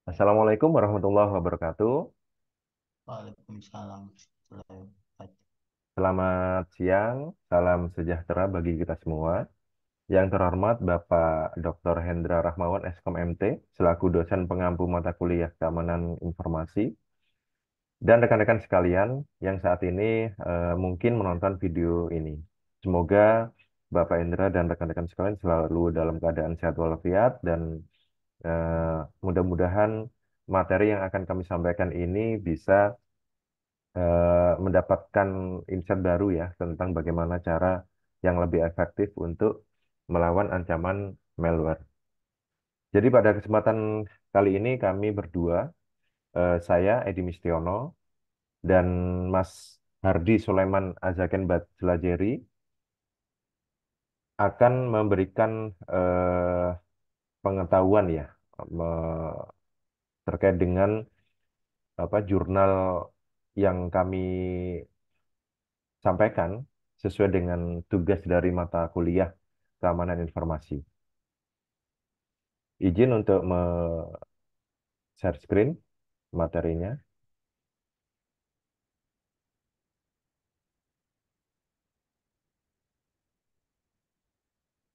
Assalamualaikum warahmatullahi wabarakatuh. Waalaikumsalam. Selamat siang, salam sejahtera bagi kita semua. Yang terhormat Bapak Dr. Hendra Rahmawan, Eskom MT, selaku dosen pengampu mata kuliah Keamanan Informasi, dan rekan-rekan sekalian yang saat ini mungkin menonton video ini. Semoga Bapak Hendra dan rekan-rekan sekalian selalu dalam keadaan sehat walafiat dan eh, mudah-mudahan materi yang akan kami sampaikan ini bisa mendapatkan insight baru ya tentang bagaimana cara yang lebih efektif untuk melawan ancaman malware. Jadi pada kesempatan kali ini kami berdua, saya Edi Mistiono dan Mas Hardi Sulaiman Azaken Jelajeri akan memberikan eh, pengetahuan ya terkait dengan apa jurnal yang kami sampaikan sesuai dengan tugas dari mata kuliah keamanan informasi. Izin untuk share screen materinya.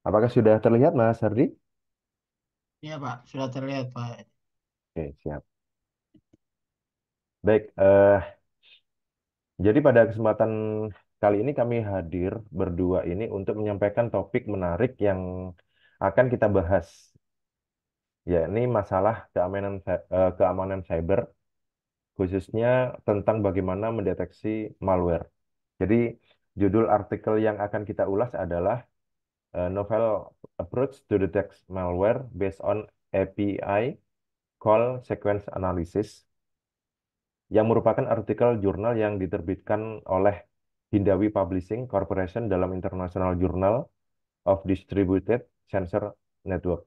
Apakah sudah terlihat, Mas Hardi? Iya Pak, sudah terlihat Pak. Oke, siap. Baik, jadi pada kesempatan kali ini kami hadir berdua ini untuk menyampaikan topik menarik yang akan kita bahas, yakni masalah keamanan cyber, khususnya tentang bagaimana mendeteksi malware. Jadi, judul artikel yang akan kita ulas adalah Novel Approach to Detect Malware Based on API Call Sequence Analysis, yang merupakan artikel jurnal yang diterbitkan oleh Hindawi Publishing Corporation dalam International Journal of Distributed Sensor Network.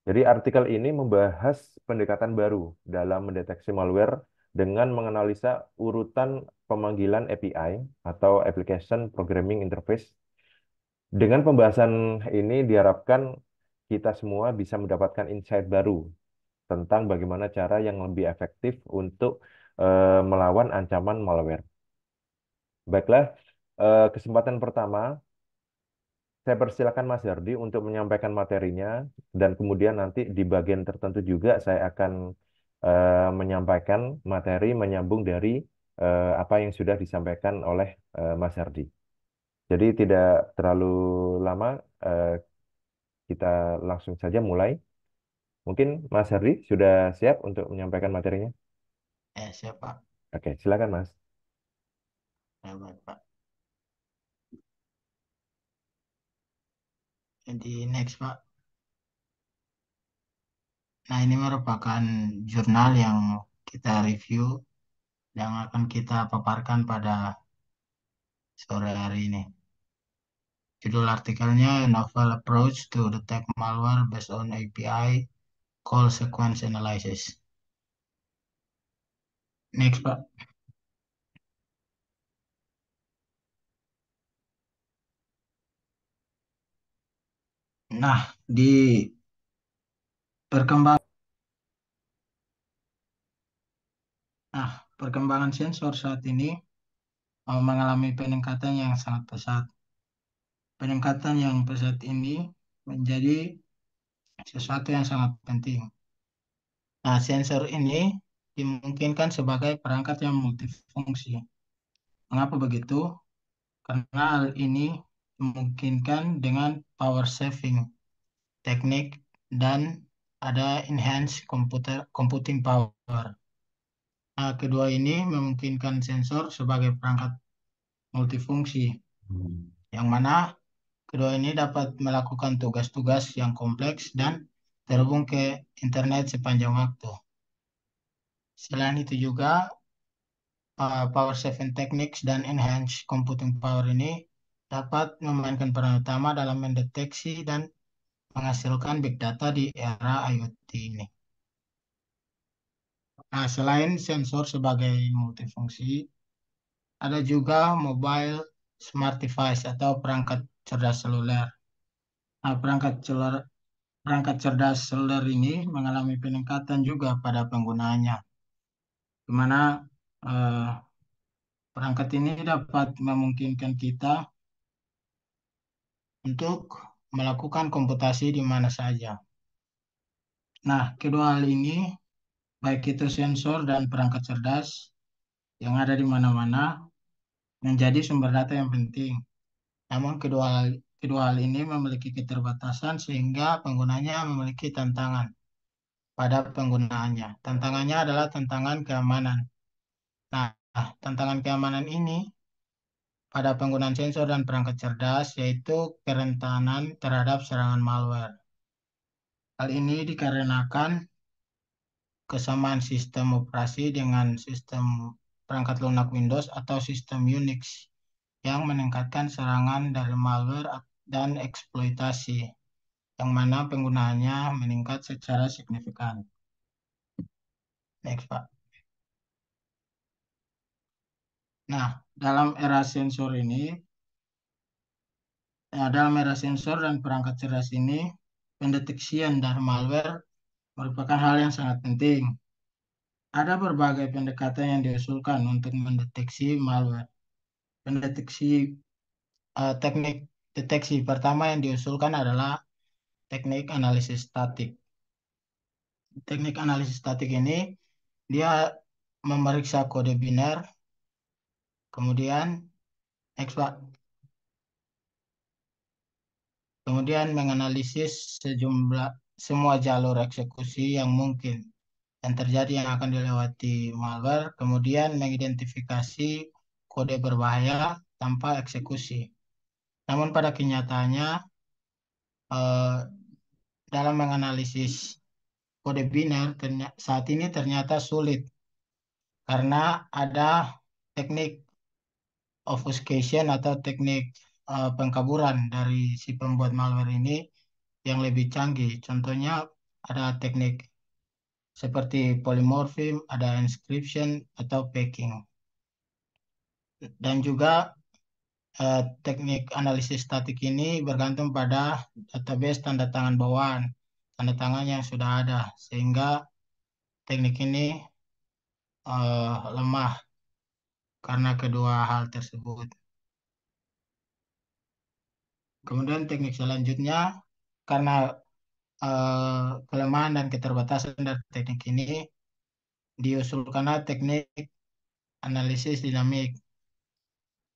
Jadi artikel ini membahas pendekatan baru dalam mendeteksi malware dengan menganalisa urutan pemanggilan API atau Application Programming Interface. Dengan pembahasan ini diharapkan kita semua bisa mendapatkan insight baru tentang bagaimana cara yang lebih efektif untuk melawan ancaman malware. Baiklah, kesempatan pertama saya persilakan Mas Yardi untuk menyampaikan materinya dan kemudian nanti di bagian tertentu juga saya akan menyampaikan materi menyambung dari apa yang sudah disampaikan oleh Mas Yardi. Jadi tidak terlalu lama, eh, kita langsung saja mulai. Mungkin Mas Yardi sudah siap untuk menyampaikan materinya? Siap Pak. Oke, silakan Mas. Ya, baik Pak. Jadi next Pak. Nah ini merupakan jurnal yang kita review yang akan kita paparkan pada sore hari ini. Judul artikelnya Novel Approach to Detect Malware Based on API Call Sequence Analysis. Next Pak. Nah di perkembangan nah perkembangan sensor saat ini mengalami peningkatan yang sangat pesat. Peningkatan yang pesat ini menjadi sesuatu yang sangat penting. Nah, sensor ini dimungkinkan sebagai perangkat yang multifungsi. Mengapa begitu? Karena hal ini dimungkinkan dengan power saving teknik dan ada enhanced computing power. Nah, kedua ini memungkinkan sensor sebagai perangkat multifungsi, Hmm. yang mana kedua ini dapat melakukan tugas-tugas yang kompleks dan terhubung ke internet sepanjang waktu. Selain itu juga, power saving techniques dan enhanced computing power ini dapat memainkan peran utama dalam mendeteksi dan menghasilkan big data di era IoT ini. Nah, selain sensor sebagai multifungsi, ada juga mobile smart device atau perangkat cerdas seluler. Nah, perangkat cerdas solder ini mengalami peningkatan juga pada penggunaannya, di mana eh, perangkat ini dapat memungkinkan kita untuk melakukan komputasi di mana saja. Nah, kedua hal ini, baik itu sensor dan perangkat cerdas yang ada di mana-mana, menjadi sumber data yang penting. Namun kedua hal ini memiliki keterbatasan sehingga penggunanya memiliki tantangan pada penggunaannya. Tantangannya adalah tantangan keamanan. Nah, tantangan keamanan ini pada penggunaan sensor dan perangkat cerdas yaitu kerentanan terhadap serangan malware. Hal ini dikarenakan kesamaan sistem operasi dengan sistem perangkat lunak Windows atau sistem Unix yang meningkatkan serangan dari malware dan eksploitasi, yang mana penggunaannya meningkat secara signifikan. Next, Pak. Nah, dalam era sensor dan perangkat cerdas ini, pendeteksian dari malware merupakan hal yang sangat penting. Ada berbagai pendekatan yang diusulkan untuk mendeteksi malware. Pendeteksi Teknik deteksi pertama yang diusulkan adalah teknik analisis statik. Teknik analisis statik ini dia memeriksa kode biner, kemudian X, Pak. Kemudian menganalisis semua jalur eksekusi yang mungkin yang terjadi yang akan dilewati malware, kemudian mengidentifikasi kode berbahaya tanpa eksekusi. Namun pada kenyataannya eh, dalam menganalisis kode biner saat ini ternyata sulit karena ada teknik obfuscation atau teknik pengkaburan dari si pembuat malware ini yang lebih canggih. Contohnya ada teknik seperti polymorphism, ada encryption atau packing. Dan juga teknik analisis statik ini bergantung pada database tanda tangan bawaan, tanda tangan yang sudah ada, sehingga teknik ini lemah karena kedua hal tersebut. Kemudian teknik selanjutnya, karena kelemahan dan keterbatasan dari teknik ini, diusulkanlah teknik analisis dinamik.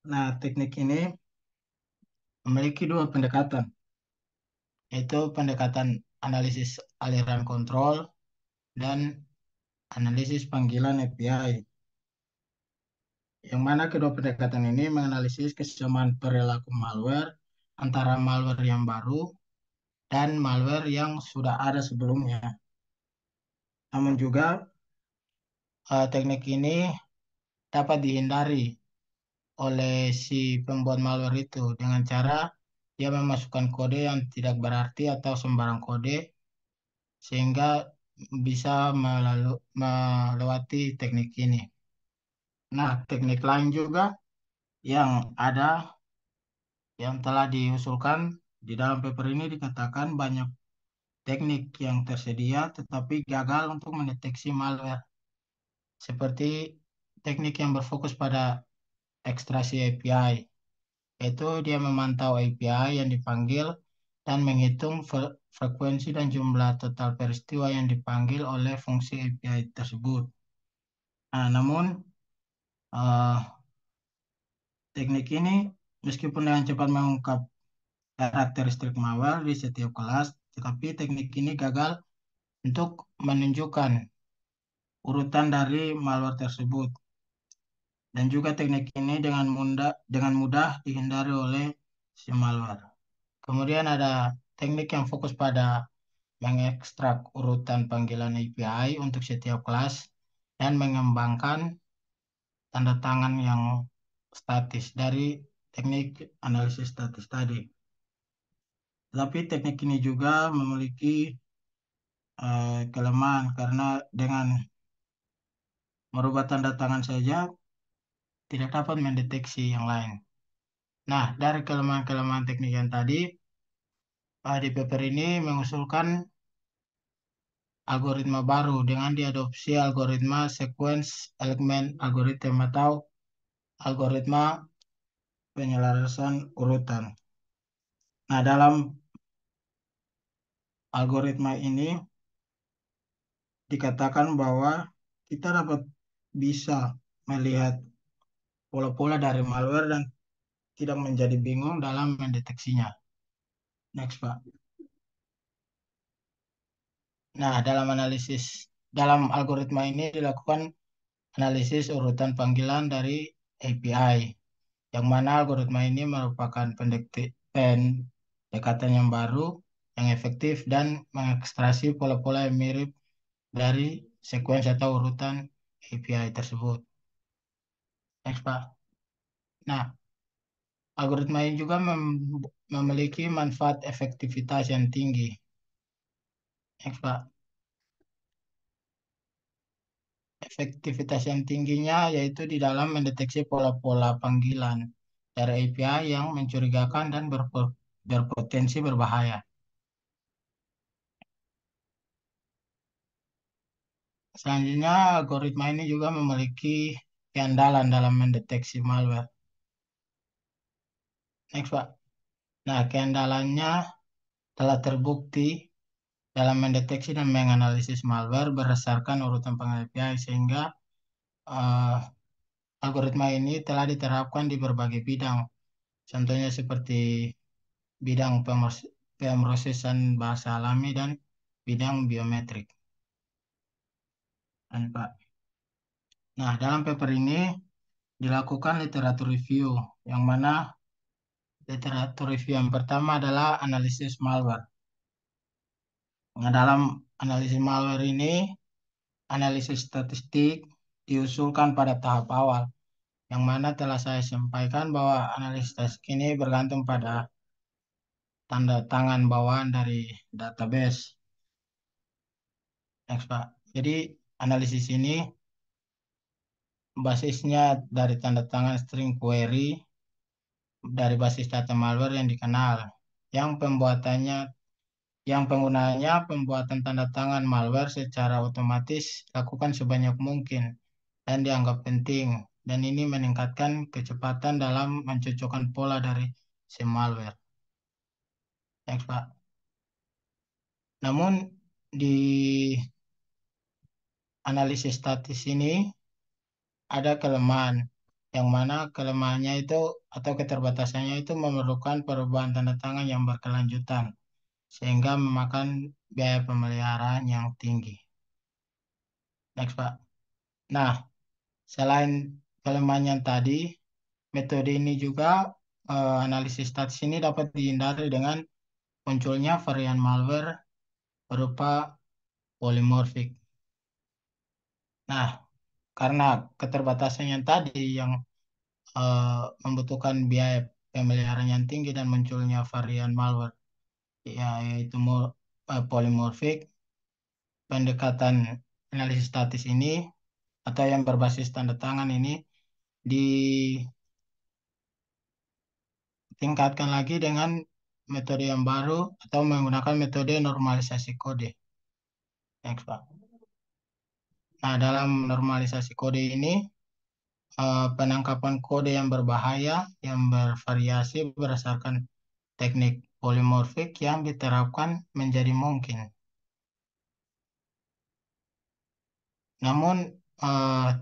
Nah, teknik ini memiliki dua pendekatan, yaitu pendekatan analisis aliran kontrol dan analisis panggilan API. Yang mana kedua pendekatan ini menganalisis kesamaan perilaku malware antara malware yang baru dan malware yang sudah ada sebelumnya. Namun juga teknik ini dapat dihindari oleh si pembuat malware itu dengan cara dia memasukkan kode yang tidak berarti atau sembarang kode sehingga bisa melewati teknik ini. Nah, teknik lain juga yang ada yang telah diusulkan di dalam paper ini dikatakan banyak teknik yang tersedia tetapi gagal untuk mendeteksi malware. Seperti teknik yang berfokus pada ekstraksi API, yaitu dia memantau API yang dipanggil dan menghitung frekuensi dan jumlah total peristiwa yang dipanggil oleh fungsi API tersebut. Nah, namun eh, teknik ini meskipun dengan cepat mengungkap karakteristik malware di setiap kelas, tetapi teknik ini gagal untuk menunjukkan urutan dari malware tersebut. Dan juga teknik ini dengan mudah dihindari oleh si malware. Kemudian ada teknik yang fokus pada mengekstrak urutan panggilan API untuk setiap kelas dan mengembangkan tanda tangan yang statis dari teknik analisis statis tadi. Tapi teknik ini juga memiliki kelemahan karena dengan merubah tanda tangan saja tidak dapat mendeteksi yang lain. Nah, dari kelemahan-kelemahan teknik yang tadi, Di paper ini mengusulkan algoritma baru dengan diadopsi algoritma sequence element algorithm atau algoritma penyelarasan urutan. Nah, dalam algoritma ini dikatakan bahwa kita dapat bisa melihat pola-pola dari malware dan tidak menjadi bingung dalam mendeteksinya. Next, Pak. Nah, dalam algoritma ini dilakukan analisis urutan panggilan dari API, yang mana algoritma ini merupakan pendekatan yang baru, yang efektif, dan mengekstraksi pola-pola yang mirip dari sequence atau urutan API tersebut. Next, Pak. Nah, algoritma ini juga memiliki manfaat efektivitas yang tinggi. Next, Pak. Efektivitas yang tingginya yaitu di dalam mendeteksi pola-pola panggilan dari API yang mencurigakan dan berpotensi berbahaya. Selanjutnya, algoritma ini juga memiliki keandalan dalam mendeteksi malware. Next, Pak. Nah, keandalannya telah terbukti dalam mendeteksi dan menganalisis malware berdasarkan urutan panggilan API sehingga eh, algoritma ini telah diterapkan di berbagai bidang. Contohnya seperti bidang pemrosesan bahasa alami dan bidang biometrik. Dan, Pak. Nah, dalam paper ini dilakukan literatur review, yang mana literatur review yang pertama adalah analisis malware. Nah, dalam analisis malware ini, analisis statistik diusulkan pada tahap awal, yang mana telah saya sampaikan bahwa analisis statistik ini bergantung pada tanda tangan bawaan dari database. Next, Pak. Jadi, analisis ini basisnya dari tanda tangan string query dari basis data malware yang dikenal, yang pembuatannya, yang penggunanya pembuatan tanda tangan malware secara otomatis lakukan sebanyak mungkin dan dianggap penting, dan ini meningkatkan kecepatan dalam mencocokkan pola dari si malware. Thanks, Pak. Namun di analisis statis ini ada kelemahan, yang mana kelemahannya itu atau keterbatasannya itu memerlukan perubahan tanda tangan yang berkelanjutan, sehingga memakan biaya pemeliharaan yang tinggi. Next, Pak. Nah, selain kelemahan yang tadi, metode ini juga analisis statis ini dapat dihindari dengan munculnya varian malware berupa polymorphic. Nah, karena keterbatasan yang tadi yang membutuhkan biaya pemeliharaan yang tinggi dan munculnya varian malware, yaitu polymorphic, pendekatan analisis statis ini atau yang berbasis tanda tangan ini ditingkatkan lagi dengan metode yang baru atau menggunakan metode normalisasi kode. Next, Pak. Nah, dalam normalisasi kode ini, penangkapan kode yang berbahaya yang bervariasi berdasarkan teknik polimorfik yang diterapkan menjadi mungkin. Namun,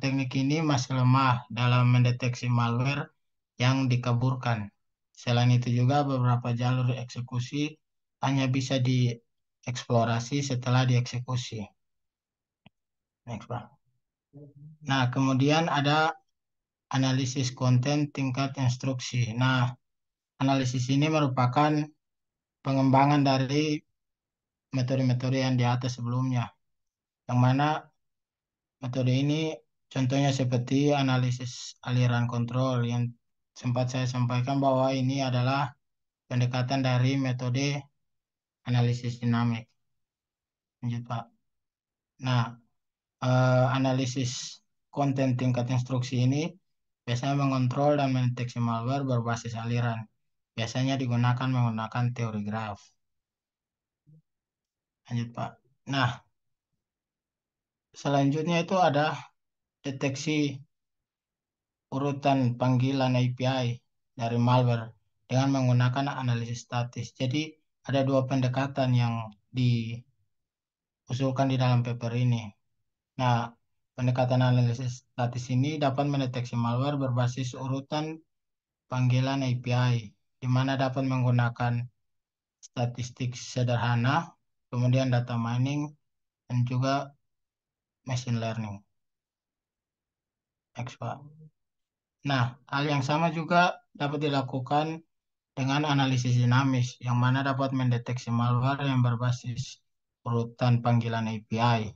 teknik ini masih lemah dalam mendeteksi malware yang dikaburkan. Selain itu juga beberapa jalur eksekusi hanya bisa dieksplorasi setelah dieksekusi. Next, Pak. Nah, kemudian ada analisis konten tingkat instruksi. Nah, analisis ini merupakan pengembangan dari metode-metode yang di atas sebelumnya, yang mana metode ini contohnya seperti analisis aliran kontrol yang sempat saya sampaikan bahwa ini adalah pendekatan dari metode analisis dinamik. Lanjut, Pak. Nah, analisis konten tingkat instruksi ini biasanya mengontrol dan mendeteksi malware berbasis aliran. Biasanya digunakan menggunakan teori graf. Lanjut, Pak. Nah, selanjutnya itu ada deteksi urutan panggilan API dari malware dengan menggunakan analisis statis. Jadi ada dua pendekatan yang diusulkan di dalam paper ini. Nah, pendekatan analisis statis ini dapat mendeteksi malware berbasis urutan panggilan API, di mana dapat menggunakan statistik sederhana, kemudian data mining, dan juga machine learning. Next, Pak. Nah, hal yang sama juga dapat dilakukan dengan analisis dinamis, yang mana dapat mendeteksi malware yang berbasis urutan panggilan API.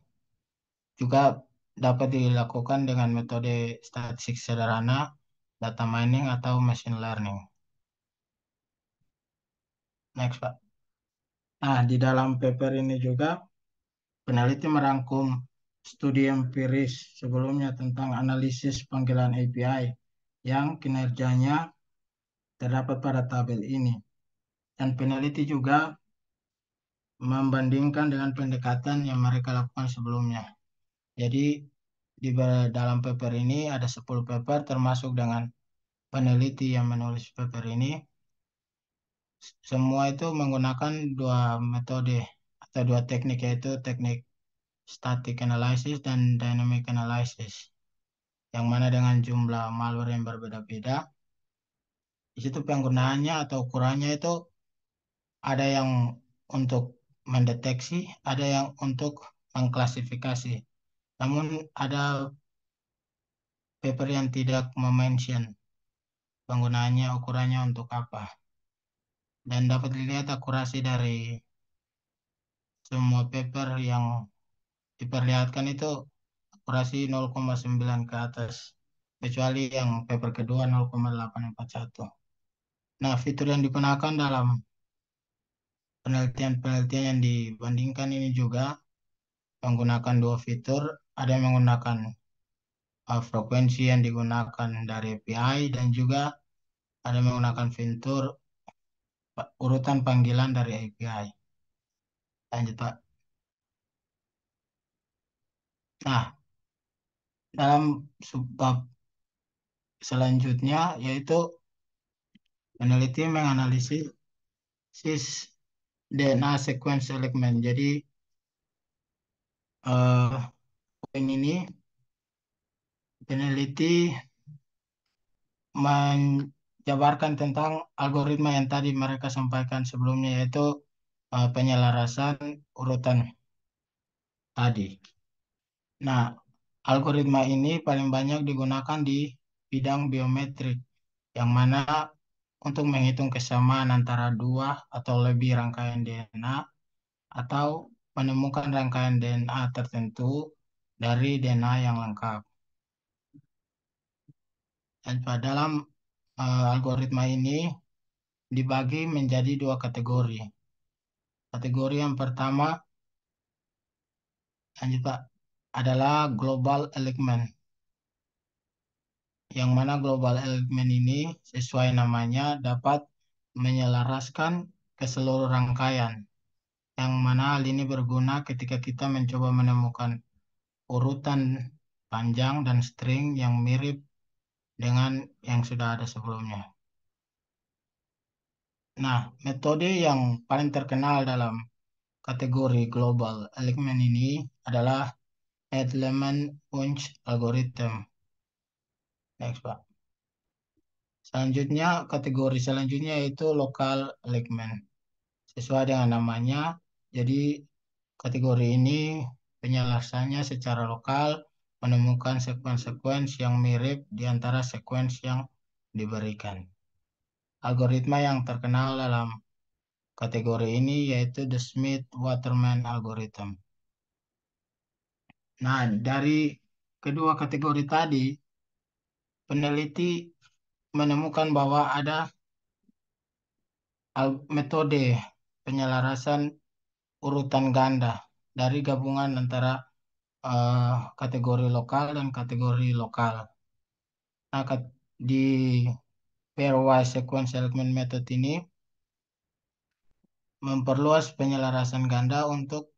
Juga dapat dilakukan dengan metode statistik sederhana, data mining, atau machine learning. Next, Pak. Nah, di dalam paper ini juga peneliti merangkum studi empiris sebelumnya tentang analisis panggilan API yang kinerjanya terdapat pada tabel ini. Dan peneliti juga membandingkan dengan pendekatan yang mereka lakukan sebelumnya. Jadi dalam paper ini ada 10 paper termasuk dengan peneliti yang menulis paper ini. Semua itu menggunakan dua metode atau dua teknik, yaitu teknik static analysis dan dynamic analysis. Yang mana dengan jumlah malware yang berbeda-beda, di situ penggunaannya atau ukurannya itu ada yang untuk mendeteksi, ada yang untuk mengklasifikasi. Namun ada paper yang tidak mention penggunaannya, ukurannya untuk apa. Dan dapat dilihat akurasi dari semua paper yang diperlihatkan itu akurasi 0,9 ke atas. Kecuali yang paper kedua 0,841. Nah, fitur yang digunakan dalam penelitian-penelitian yang dibandingkan ini juga menggunakan dua fitur. Ada yang menggunakan frekuensi yang digunakan dari API dan juga ada yang menggunakan fitur urutan panggilan dari API. Lanjut, Pak. Nah, dalam subbab selanjutnya yaitu peneliti menganalisis DNA sequence elemen. Jadi poin ini peneliti menjabarkan tentang algoritma yang tadi mereka sampaikan sebelumnya, yaitu penyelarasan urutan tadi. Nah, algoritma ini paling banyak digunakan di bidang biometrik, yang mana untuk menghitung kesamaan antara dua atau lebih rangkaian DNA atau menemukan rangkaian DNA tertentu dari DNA yang lengkap. Dan pada dalam algoritma ini dibagi menjadi dua kategori. Kategori yang pertama, lanjut Pak, adalah global element. Yang mana global element ini sesuai namanya dapat menyelaraskan ke seluruh rangkaian. Yang mana hal ini berguna ketika kita mencoba menemukan urutan panjang dan string yang mirip dengan yang sudah ada sebelumnya. Nah, metode yang paling terkenal dalam kategori global element ini adalah element punch algorithm. Next, Pak. Selanjutnya, kategori selanjutnya yaitu local element. Sesuai dengan namanya, jadi kategori ini penyelesaiannya secara lokal menemukan sekuens-sekuens yang mirip di antara sekuens yang diberikan. Algoritma yang terkenal dalam kategori ini yaitu the Smith-Waterman algorithm. Nah, dari kedua kategori tadi, peneliti menemukan bahwa ada metode penyelarasan urutan ganda dari gabungan antara kategori lokal dan kategori lokal. Nah, di pairwise sequence element method ini memperluas penyelarasan ganda untuk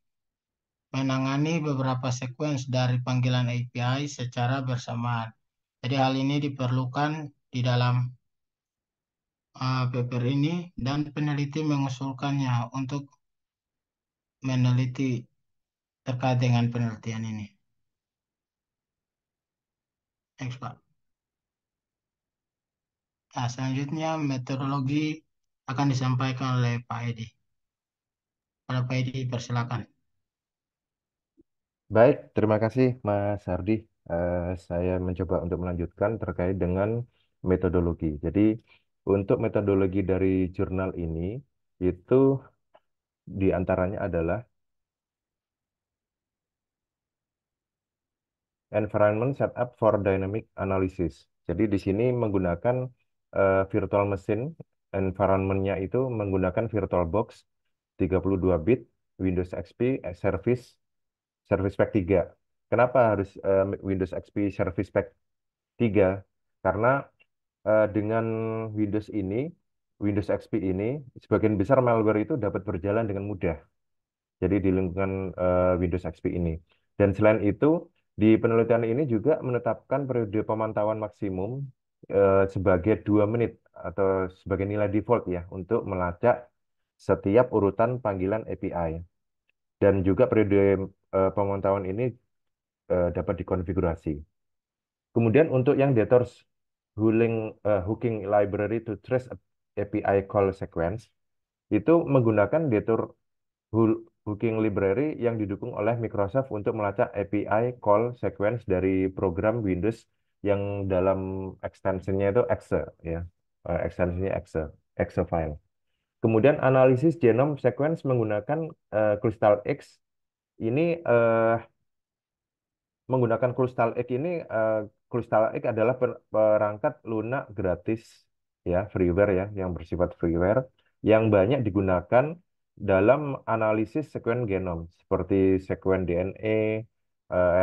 menangani beberapa sequence dari panggilan API secara bersamaan. Jadi hal ini diperlukan di dalam paper ini dan peneliti mengusulkannya untuk meneliti terkait dengan penelitian ini. Thanks, Pak. Nah, selanjutnya metodologi akan disampaikan oleh Pak Edi. Pada Pak Edi, persilakan. Baik, terima kasih Mas Hardi. Saya mencoba untuk melanjutkan terkait dengan metodologi. Jadi, untuk metodologi dari jurnal ini, itu diantaranya adalah Environment Setup for Dynamic Analysis. Jadi, di sini menggunakan virtual machine, environment-nya itu menggunakan VirtualBox 32 bit, Windows XP, Service, Service Pack 3. Kenapa harus Windows XP Service Pack 3? Karena dengan Windows ini, Windows XP ini, sebagian besar malware itu dapat berjalan dengan mudah. Jadi di lingkungan Windows XP ini. Dan selain itu, di penelitian ini juga menetapkan periode pemantauan maksimum sebagai 2 menit atau sebagai nilai default ya untuk melacak setiap urutan panggilan API. Dan juga periode pemantauan ini dapat dikonfigurasi. Kemudian untuk yang detours hooking library to trace API call sequence itu menggunakan detour hooking library yang didukung oleh Microsoft untuk melacak API call sequence dari program Windows yang dalam extensionnya itu exe ya. Extensionnya exe file. Kemudian analisis genome sequence menggunakan Crystal X ini menggunakan Crystal Egg ini Crystal Egg adalah perangkat lunak gratis ya freeware ya yang bersifat freeware yang banyak digunakan dalam analisis sekuen genom seperti sekuen DNA,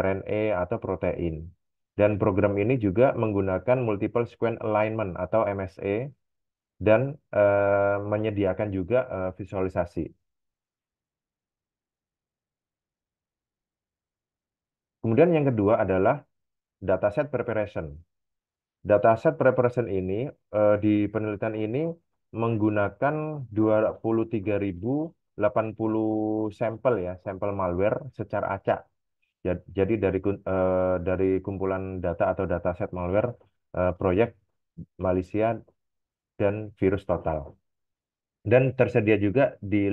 RNA atau protein. Dan program ini juga menggunakan multiple sequence alignment atau MSA dan menyediakan juga visualisasi. Kemudian yang kedua adalah dataset preparation. Dataset preparation ini di penelitian ini menggunakan 23.080 sampel ya, sampel malware secara acak. Jadi dari kumpulan data atau dataset malware proyek Malaysia dan virus total. Dan tersedia juga di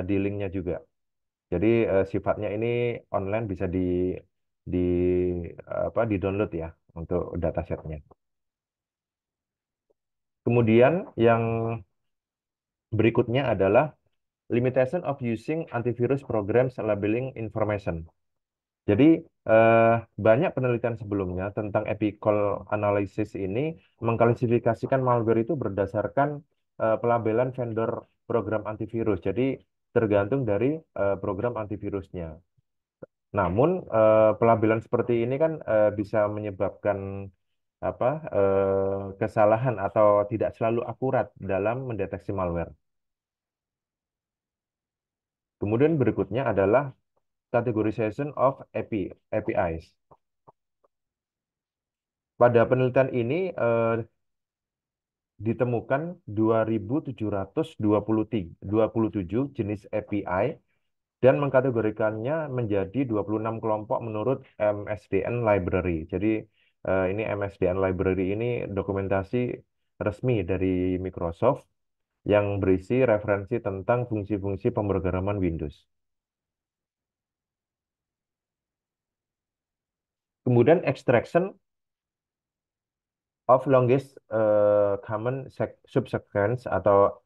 linknya juga. Jadi sifatnya ini online bisa di di download ya untuk datasetnya. Kemudian yang berikutnya adalah limitation of using antivirus programs labeling information. Jadi eh, banyak penelitian sebelumnya tentang ethical analysis ini mengklasifikasikan malware itu berdasarkan pelabelan vendor program antivirus. Jadi tergantung dari program antivirusnya. Namun pelabelan seperti ini kan bisa menyebabkan apa kesalahan atau tidak selalu akurat dalam mendeteksi malware. Kemudian berikutnya adalah categorization of APIs. Pada penelitian ini ditemukan 2.727 jenis API dan mengkategorikannya menjadi 26 kelompok menurut MSDN Library. Jadi ini MSDN Library ini dokumentasi resmi dari Microsoft yang berisi referensi tentang fungsi-fungsi pemrograman Windows. Kemudian extraction of longest common subsequence atau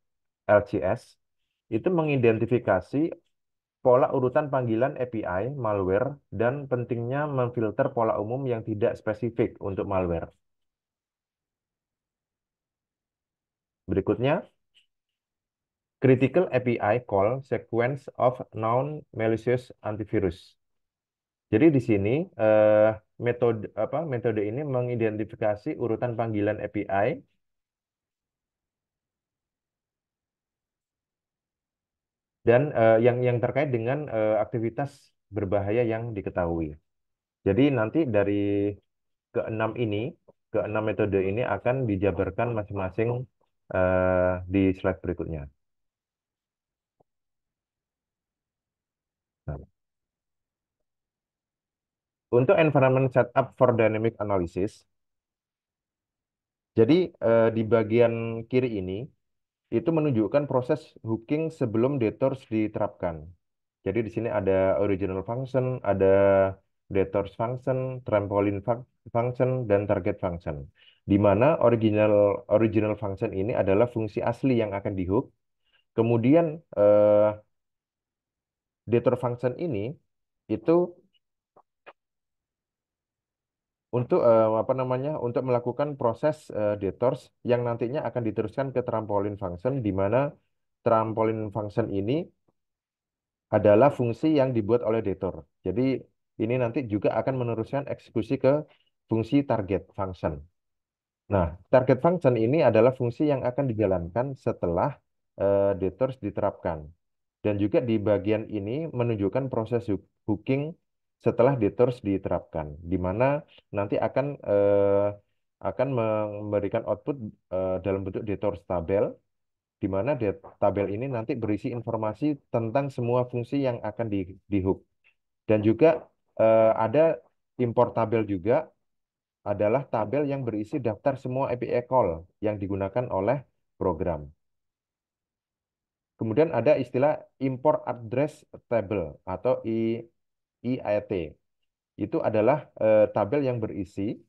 LCS itu mengidentifikasi pola urutan panggilan API malware dan pentingnya memfilter pola umum yang tidak spesifik untuk malware. Berikutnya, critical API call sequence of non-malicious antivirus. Jadi di sini metode ini mengidentifikasi urutan panggilan API. dan yang terkait dengan aktivitas berbahaya yang diketahui. Jadi nanti dari keenam ini, keenam metode ini akan dijabarkan masing-masing di slide berikutnya. Nah, untuk environment setup for dynamic analysis, jadi di bagian kiri ini itu menunjukkan proses hooking sebelum detours diterapkan. Jadi di sini ada original function, ada detours function, function, dan target function. Di mana original function ini adalah fungsi asli yang akan dihook. Kemudian detour function ini itu untuk apa namanya untuk melakukan proses detours yang nantinya akan diteruskan ke trampolin function, di mana trampolin function ini adalah fungsi yang dibuat oleh Detour. Jadi ini nanti juga akan meneruskan eksekusi ke fungsi target function. Nah, target function ini adalah fungsi yang akan dijalankan setelah Detours diterapkan. Dan juga di bagian ini menunjukkan proses hooking setelah Detours diterapkan, di mana nanti akan memberikan output dalam bentuk Detours tabel, di mana tabel ini nanti berisi informasi tentang semua fungsi yang akan di hook. Dan juga ada import tabel juga adalah tabel yang berisi daftar semua API call yang digunakan oleh program. Kemudian ada istilah import address table atau IAT. Itu adalah tabel yang berisi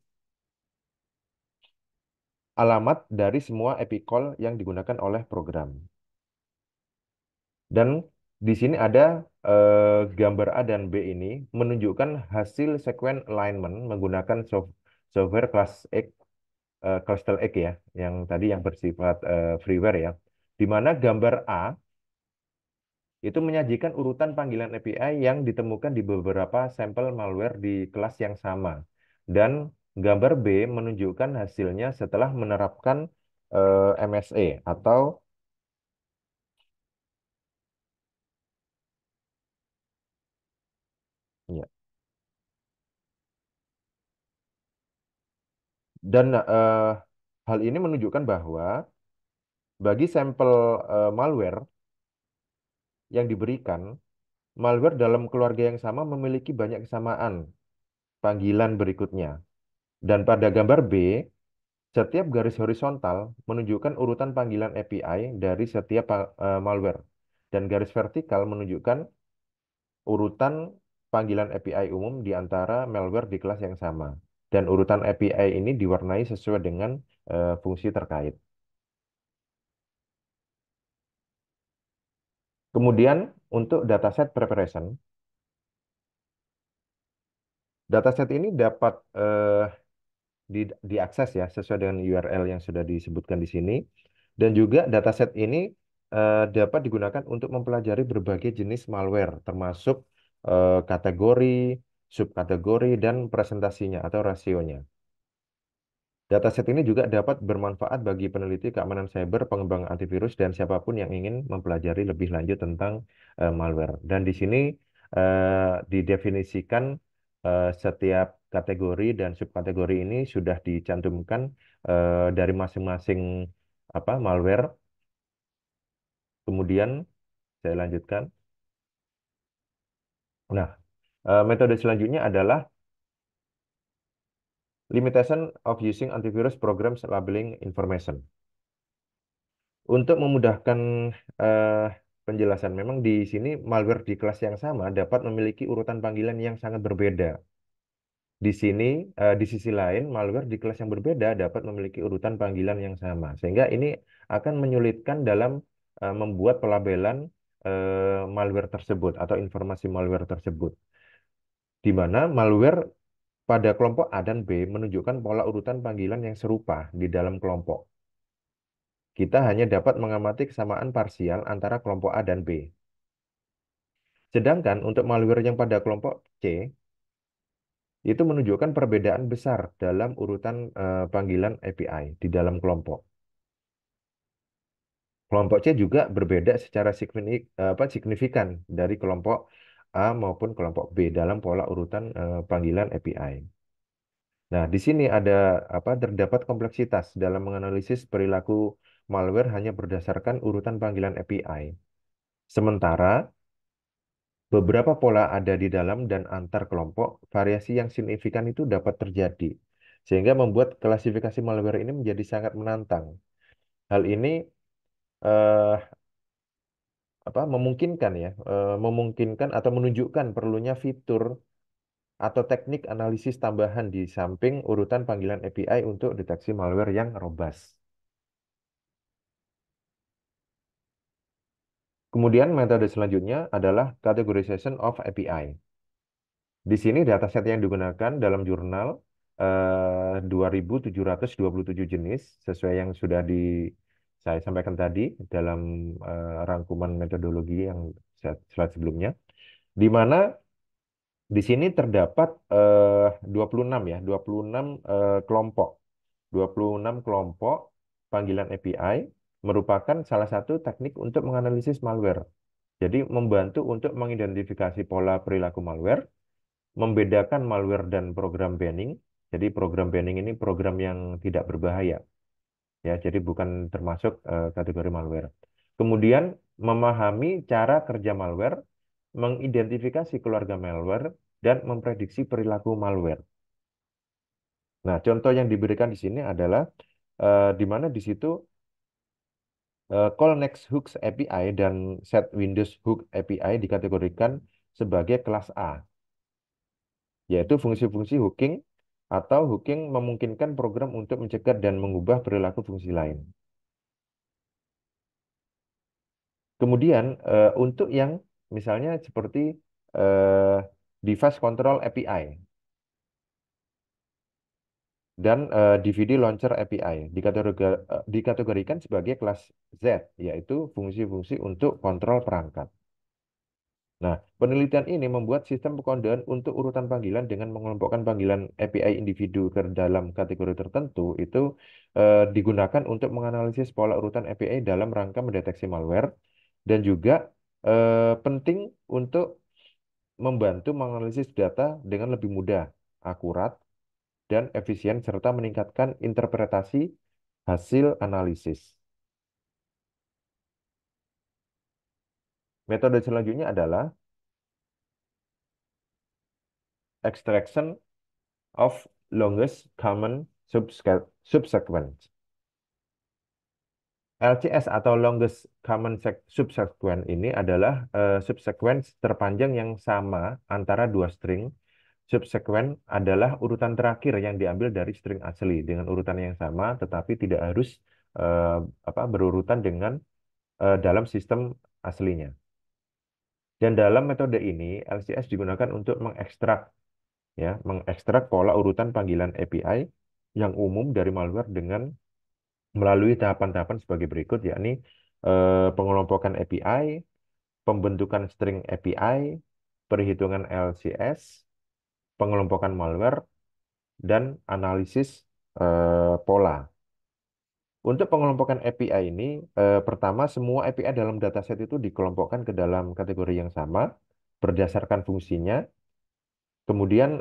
alamat dari semua API call yang digunakan oleh program. Dan di sini ada gambar A dan B ini menunjukkan hasil sequence alignment menggunakan software kelas X, Crystal X ya, yang tadi yang bersifat freeware ya. Di mana gambar A itu menyajikan urutan panggilan API yang ditemukan di beberapa sampel malware di kelas yang sama. Dan gambar B menunjukkan hasilnya setelah menerapkan MSA atau ya. Dan hal ini menunjukkan bahwa bagi sampel malware yang diberikan, malware dalam keluarga yang sama memiliki banyak kesamaan panggilan berikutnya. Dan pada gambar B, setiap garis horizontal menunjukkan urutan panggilan API dari setiap malware. Dan garis vertikal menunjukkan urutan panggilan API umum di antara malware di kelas yang sama. Dan urutan API ini diwarnai sesuai dengan fungsi terkait. Kemudian untuk dataset preparation, dataset ini dapat diakses ya sesuai dengan URL yang sudah disebutkan di sini. Dan juga dataset ini dapat digunakan untuk mempelajari berbagai jenis malware, termasuk kategori, subkategori, dan presentasinya atau rasionya. Dataset ini juga dapat bermanfaat bagi peneliti keamanan cyber, pengembang antivirus, dan siapapun yang ingin mempelajari lebih lanjut tentang malware. Dan di sini didefinisikan setiap kategori dan subkategori ini sudah dicantumkan dari masing-masing apa malware. Kemudian saya lanjutkan. Nah, metode selanjutnya adalah limitation of using antivirus programs labeling information. Untuk memudahkan eh, penjelasan, memang di sini malware di kelas yang sama dapat memiliki urutan panggilan yang sangat berbeda. Di sini, di sisi lain, malware di kelas yang berbeda dapat memiliki urutan panggilan yang sama, sehingga ini akan menyulitkan dalam membuat pelabelan malware tersebut atau informasi malware tersebut, di mana malware pada kelompok A dan B menunjukkan pola urutan panggilan yang serupa di dalam kelompok. Kita hanya dapat mengamati kesamaan parsial antara kelompok A dan B. Sedangkan untuk malware yang pada kelompok C, itu menunjukkan perbedaan besar dalam urutan panggilan API di dalam kelompok. Kelompok C juga berbeda secara signifikan dari kelompok A maupun kelompok B dalam pola urutan panggilan API. Nah, di sini ada terdapat kompleksitas dalam menganalisis perilaku malware hanya berdasarkan urutan panggilan API. Sementara beberapa pola ada di dalam dan antar kelompok, variasi yang signifikan itu dapat terjadi, sehingga membuat klasifikasi malware ini menjadi sangat menantang. Hal ini eh, memungkinkan atau menunjukkan perlunya fitur atau teknik analisis tambahan di samping urutan panggilan API untuk deteksi malware yang robust. Kemudian metode selanjutnya adalah categorization of API. Di sini dataset yang digunakan dalam jurnal 2.727 jenis sesuai yang sudah saya sampaikan tadi dalam rangkuman metodologi yang slide sebelumnya, di mana di sini terdapat 26 ya, 26 kelompok. 26 kelompok panggilan API merupakan salah satu teknik untuk menganalisis malware. Jadi membantu untuk mengidentifikasi pola perilaku malware, membedakan malware dan program banning. Jadi program banning ini program yang tidak berbahaya, ya. Jadi bukan termasuk kategori malware. Kemudian memahami cara kerja malware, mengidentifikasi keluarga malware, dan memprediksi perilaku malware. Nah, contoh yang diberikan di sini adalah di mana di situ Call Next Hooks API dan Set Windows Hook API dikategorikan sebagai kelas A, yaitu fungsi-fungsi hooking atau hooking memungkinkan program untuk mencegah dan mengubah perilaku fungsi lain. Kemudian untuk yang misalnya seperti eh, Device Control API dan DVD Launcher API dikategorikan sebagai kelas Z, yaitu fungsi-fungsi untuk kontrol perangkat. Nah, penelitian ini membuat sistem pengkodaan untuk urutan panggilan dengan mengelompokkan panggilan API individu ke dalam kategori tertentu itu digunakan untuk menganalisis pola urutan API dalam rangka mendeteksi malware dan juga penting untuk membantu menganalisis data dengan lebih mudah, akurat, dan efisien serta meningkatkan interpretasi hasil analisis. Metode selanjutnya adalah extraction of longest common subsequence. LCS atau longest common subsequence ini adalah subsequence terpanjang yang sama antara dua string. Subsequent adalah urutan terakhir yang diambil dari string asli dengan urutan yang sama, tetapi tidak harus eh, berurutan dengan dalam sistem aslinya. Dan dalam metode ini, LCS digunakan untuk mengekstrak pola urutan panggilan API yang umum dari malware dengan melalui tahapan-tahapan sebagai berikut, yakni pengelompokan API, pembentukan string API, perhitungan LCS, pengelompokan malware, dan analisis pola. Untuk pengelompokan API ini, pertama semua API dalam dataset itu dikelompokkan ke dalam kategori yang sama berdasarkan fungsinya. Kemudian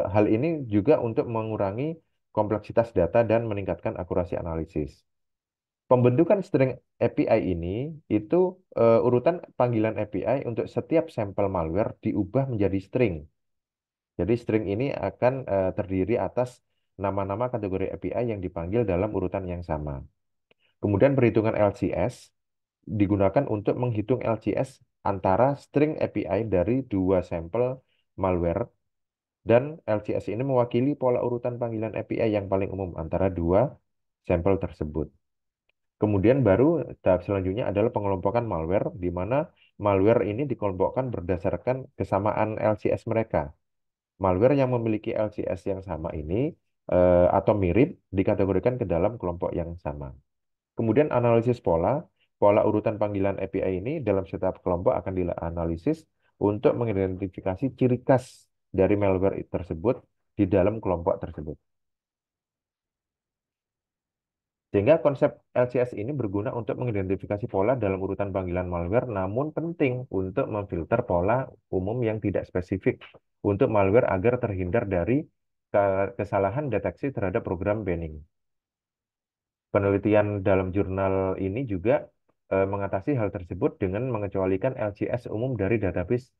hal ini juga untuk mengurangi kompleksitas data dan meningkatkan akurasi analisis. Pembentukan string API ini itu urutan panggilan API untuk setiap sampel malware diubah menjadi string. Jadi string ini akan terdiri atas nama-nama kategori API yang dipanggil dalam urutan yang sama. Kemudian perhitungan LCS digunakan untuk menghitung LCS antara string API dari dua sampel malware dan LCS ini mewakili pola urutan panggilan API yang paling umum antara dua sampel tersebut. Kemudian baru tahap selanjutnya adalah pengelompokan malware, di mana malware ini dikelompokkan berdasarkan kesamaan LCS mereka. Malware yang memiliki LCS yang sama ini atau mirip dikategorikan ke dalam kelompok yang sama. Kemudian analisis pola urutan panggilan API ini dalam setiap kelompok akan dianalisis untuk mengidentifikasi ciri khas dari malware tersebut di dalam kelompok tersebut. Sehingga konsep LCS ini berguna untuk mengidentifikasi pola dalam urutan panggilan malware, namun penting untuk memfilter pola umum yang tidak spesifik untuk malware agar terhindar dari kesalahan deteksi terhadap program banning. Penelitian dalam jurnal ini juga mengatasi hal tersebut dengan mengecualikan LCS umum dari database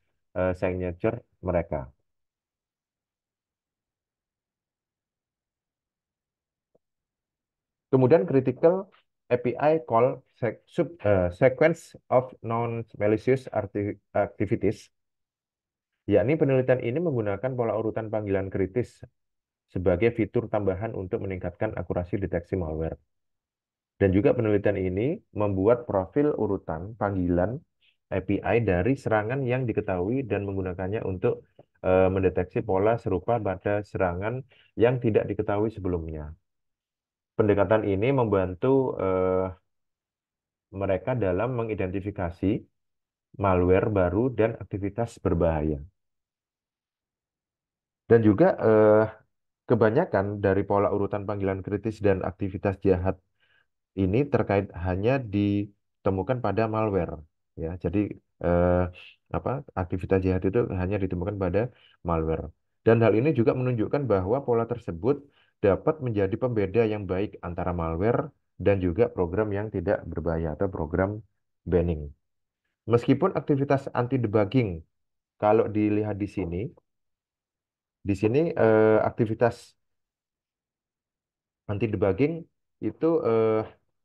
signature mereka. Kemudian critical API call sequence of non-malicious activities, yakni penelitian ini menggunakan pola urutan panggilan kritis sebagai fitur tambahan untuk meningkatkan akurasi deteksi malware. Dan juga penelitian ini membuat profil urutan panggilan API dari serangan yang diketahui dan menggunakannya untuk mendeteksi pola serupa pada serangan yang tidak diketahui sebelumnya. Pendekatan ini membantu mereka dalam mengidentifikasi malware baru dan aktivitas berbahaya. Dan juga kebanyakan dari pola urutan panggilan kritis dan aktivitas jahat ini terkait hanya ditemukan pada malware, ya. Jadi eh, apa aktivitas jahat itu hanya ditemukan pada malware. Dan hal ini juga menunjukkan bahwa pola tersebut dapat menjadi pembeda yang baik antara malware dan juga program yang tidak berbahaya atau program banning. Meskipun aktivitas anti debugging, kalau dilihat di sini aktivitas anti debugging itu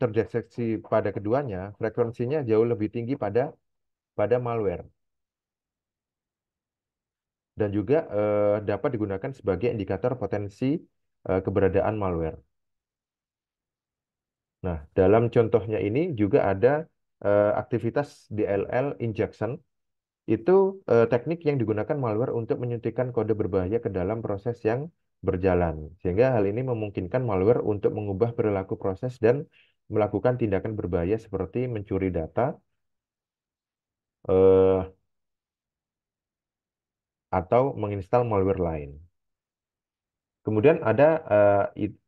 terdeteksi pada keduanya, frekuensinya jauh lebih tinggi pada malware dan juga dapat digunakan sebagai indikator potensi keberadaan malware. Nah, dalam contohnya ini juga ada aktivitas DLL injection. Itu teknik yang digunakan malware untuk menyuntikkan kode berbahaya ke dalam proses yang berjalan. Sehingga hal ini memungkinkan malware untuk mengubah perilaku proses dan melakukan tindakan berbahaya seperti mencuri data eh, atau menginstal malware lain. Kemudian ada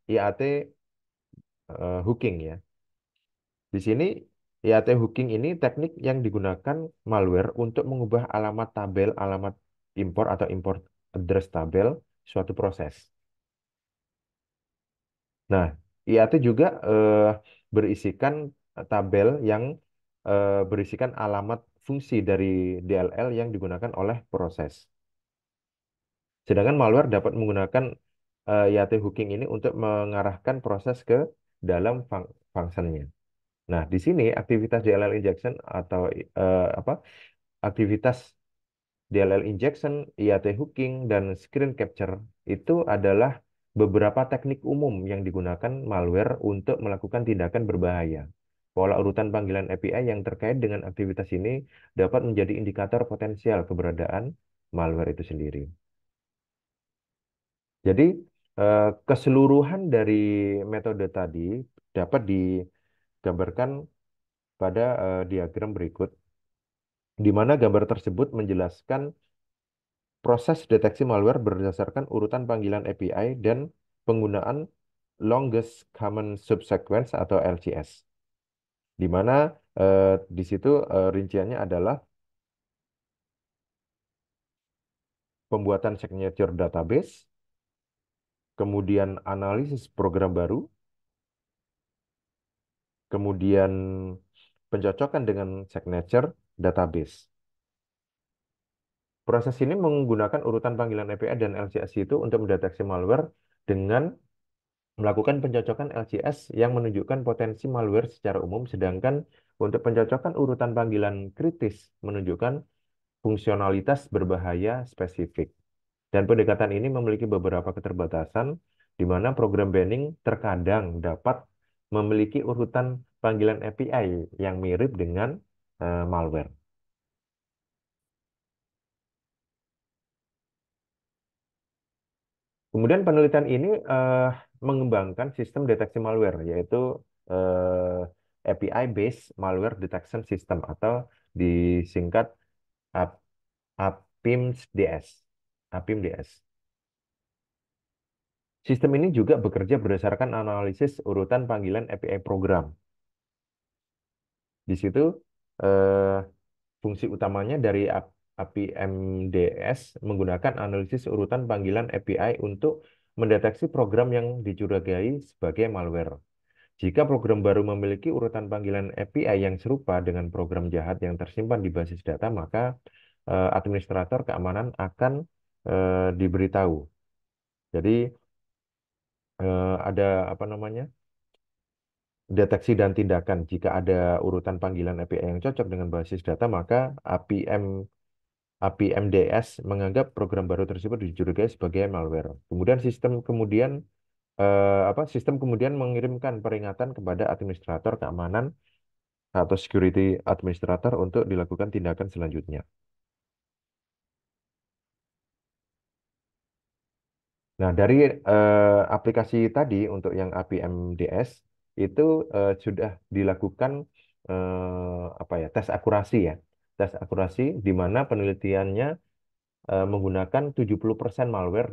IAT hooking, ya. Di sini IAT hooking ini teknik yang digunakan malware untuk mengubah alamat tabel, alamat impor atau import address tabel suatu proses. Nah, IAT juga berisikan tabel yang berisikan alamat fungsi dari DLL yang digunakan oleh proses. Sedangkan malware dapat menggunakan IAT hooking ini untuk mengarahkan proses ke dalam fungsinya. Nah, di sini aktivitas DLL injection atau apa? Aktivitas DLL injection, IAT hooking, dan screen capture itu adalah beberapa teknik umum yang digunakan malware untuk melakukan tindakan berbahaya. Pola urutan panggilan API yang terkait dengan aktivitas ini dapat menjadi indikator potensial keberadaan malware itu sendiri. Jadi, keseluruhan dari metode tadi dapat digambarkan pada diagram berikut, di mana gambar tersebut menjelaskan proses deteksi malware berdasarkan urutan panggilan API dan penggunaan longest common subsequence atau LCS. Di mana di situ rinciannya adalah pembuatan signature database, kemudian analisis program baru, kemudian pencocokan dengan signature database. Proses ini menggunakan urutan panggilan API dan LCS itu untuk mendeteksi malware dengan melakukan pencocokan LCS yang menunjukkan potensi malware secara umum, sedangkan untuk pencocokan urutan panggilan kritis menunjukkan fungsionalitas berbahaya spesifik. Dan pendekatan ini memiliki beberapa keterbatasan, di mana program banning terkadang dapat memiliki urutan panggilan API yang mirip dengan malware. Kemudian penelitian ini mengembangkan sistem deteksi malware, yaitu API-based malware detection system atau disingkat AP- APIMS-DS. APIM-DS. Sistem ini juga bekerja berdasarkan analisis urutan panggilan API program. Di situ eh, fungsi utamanya dari API MDS menggunakan analisis urutan panggilan API untuk mendeteksi program yang dicurigai sebagai malware. Jika program baru memiliki urutan panggilan API yang serupa dengan program jahat yang tersimpan di basis data, maka administrator keamanan akan diberitahu. Jadi ada apa namanya? Deteksi dan tindakan. Jika ada urutan panggilan API yang cocok dengan basis data, maka API MDS menganggap program baru tersebut dicurigai sebagai malware. Sistem kemudian mengirimkan peringatan kepada administrator keamanan atau security administrator untuk dilakukan tindakan selanjutnya. Nah, dari aplikasi tadi untuk yang API MDS itu sudah dilakukan tes akurasi ya. Tes akurasi di mana penelitiannya menggunakan 70% malware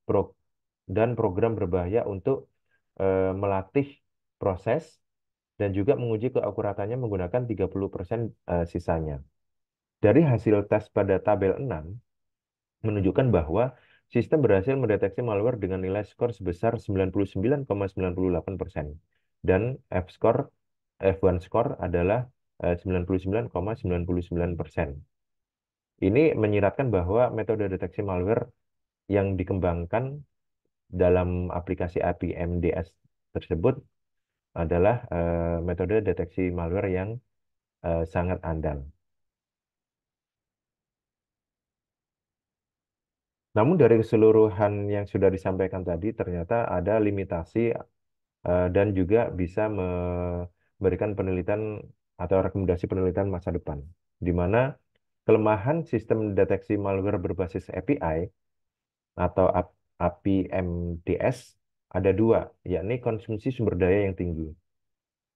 pro dan program berbahaya untuk melatih proses dan juga menguji keakuratannya menggunakan 30% sisanya. Dari hasil tes pada tabel 6 menunjukkan bahwa sistem berhasil mendeteksi malware dengan nilai skor sebesar 99,98% dan F-score F1 score adalah 99,99%. Ini menyiratkan bahwa metode deteksi malware yang dikembangkan dalam aplikasi API MDS tersebut adalah metode deteksi malware yang sangat andal. Namun dari keseluruhan yang sudah disampaikan tadi ternyata ada limitasi dan juga bisa memberikan penelitian atau rekomendasi penelitian masa depan, di mana kelemahan sistem deteksi malware berbasis API atau API-MDS ada dua, yakni konsumsi sumber daya yang tinggi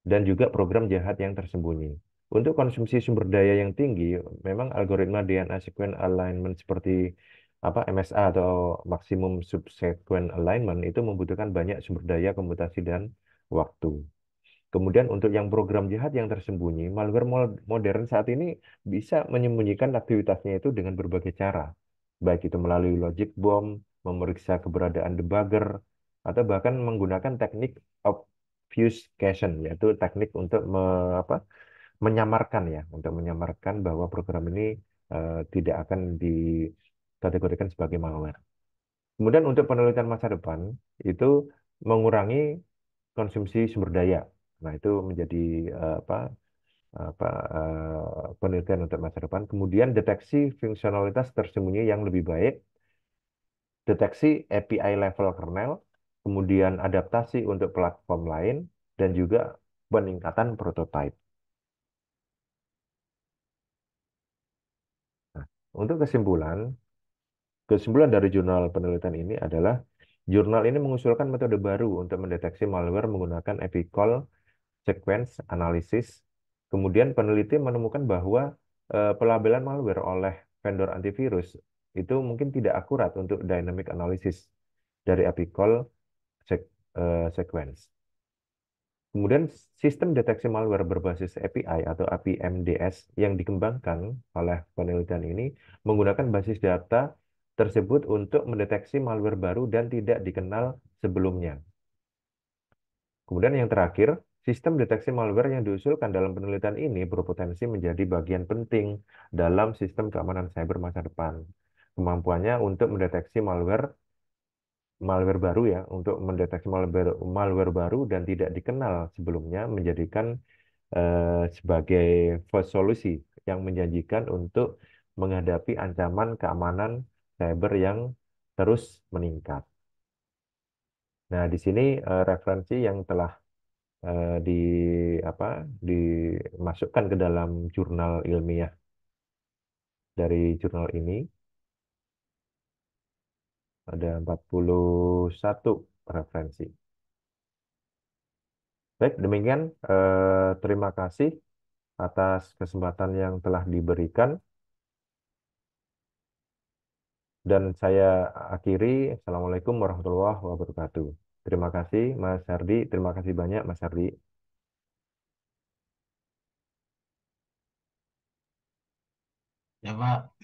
dan juga program jahat yang tersembunyi. Untuk konsumsi sumber daya yang tinggi, memang algoritma DNA sequence alignment seperti MSA atau maksimum subsequent alignment itu membutuhkan banyak sumber daya komputasi dan waktu. Kemudian untuk yang program jahat yang tersembunyi, malware modern saat ini bisa menyembunyikan aktivitasnya itu dengan berbagai cara, baik itu melalui logic bomb, memeriksa keberadaan debugger, atau bahkan menggunakan teknik obfuscation, yaitu teknik untuk menyamarkan ya, untuk menyamarkan bahwa program ini tidak akan dikategorikan sebagai malware. Kemudian untuk penelitian masa depan itu mengurangi konsumsi sumber daya. Nah, itu menjadi eh, apa apa penelitian untuk masa depan. Kemudian deteksi fungsionalitas tersembunyi yang lebih baik, deteksi API level kernel, kemudian adaptasi untuk platform lain dan juga peningkatan prototype. Nah, untuk kesimpulan dari jurnal penelitian ini adalah jurnal ini mengusulkan metode baru untuk mendeteksi malware menggunakan EPICOL sequence analysis. Kemudian peneliti menemukan bahwa pelabelan malware oleh vendor antivirus itu mungkin tidak akurat untuk dynamic analysis dari apical sequence. Kemudian sistem deteksi malware berbasis API atau API MDS yang dikembangkan oleh penelitian ini menggunakan basis data tersebut untuk mendeteksi malware baru dan tidak dikenal sebelumnya. Kemudian yang terakhir, sistem deteksi malware yang diusulkan dalam penelitian ini berpotensi menjadi bagian penting dalam sistem keamanan cyber masa depan. Kemampuannya untuk mendeteksi malware baru ya, untuk mendeteksi malware baru dan tidak dikenal sebelumnya menjadikan sebagai first solusi yang menjanjikan untuk menghadapi ancaman keamanan cyber yang terus meningkat. Nah, di sini referensi yang telah di apa dimasukkan ke dalam jurnal ilmiah dari jurnal ini ada 41 referensi. Baik, demikian terima kasih atas kesempatan yang telah diberikan. Dan saya akhiri, Assalamualaikum warahmatullahi wabarakatuh. Terima kasih Mas Hardi, terima kasih banyak Mas Hardi. Ya, Pak.